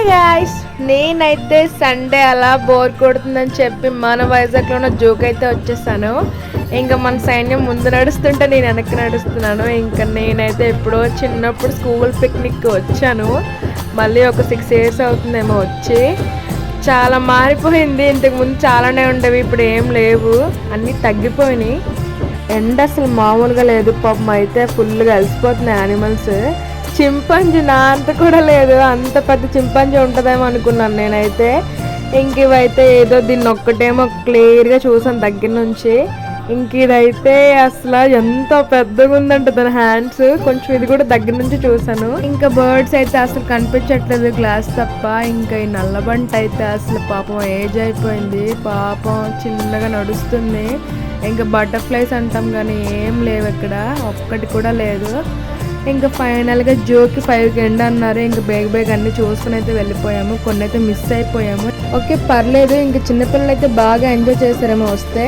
Guys, నేనైతే Sunday అలా bore కొడుతుందని చెప్పి మన వైజాగ్లో ఉన్న జోక్ అయితే వచ్చేసాను. ఇంకా మన సైన్యం ముందు నడుస్తుంటే నేను వెనక్కి నడుస్తున్నాను. ఇంకా నేనైతే ఎప్పుడో చిన్నప్పుడు స్కూల్ పిక్నిక్ వచ్చాను. మళ్ళీ ఒక 6 years అవుతుందేమో వచ్చి. చాలా మారిపోయింది. ఇంతకుముందు చాలానే ఉండేవి, ఇప్పుడు ఏం లేవు, అన్నీ తగ్గిపోయినాయి. ఎండ అసలు మామూలుగా లేదు. పాపం అయితే ఫుల్గా అలసిపోతున్నాయి యానిమల్స్. చింపాంజీ నా అంత కూడా లేదు, అంత పెద్ద చింపాంజీ ఉంటుందేమో అనుకున్నాను నేనైతే. ఇంక ఇవైతే ఏదో దీన్ని ఒక్కటేమో క్లియర్గా చూసాను దగ్గర నుంచి. ఇంక ఇదైతే అసలు ఎంత పెద్దగా ఉందంటే దాని హ్యాండ్స్, కొంచెం ఇది కూడా దగ్గర నుంచి చూసాను. ఇంకా బర్డ్స్ అయితే అసలు కనిపించట్లేదు, గ్లాస్ తప్ప. ఇంకా ఈ నల్లబంట అయితే అసలు పాపం ఏజ్ అయిపోయింది, పాపం చిన్నగా నడుస్తుంది. ఇంకా బటర్ఫ్లైస్ అంటాం కానీ ఏం లేవు ఇక్కడ, ఒక్కటి కూడా లేదు. ఇంకా ఫైనల్గా జోకి 5కి ఎండ్ అన్నారు. ఇంకా బేగ అన్ని చూసుకుని అయితే వెళ్ళిపోయాము. కొన్ని అయితే మిస్ అయిపోయాము. ఓకే పర్లేదు. ఇంకా చిన్నపిల్లలు అయితే బాగా ఎంజాయ్ చేశారేమో వస్తే.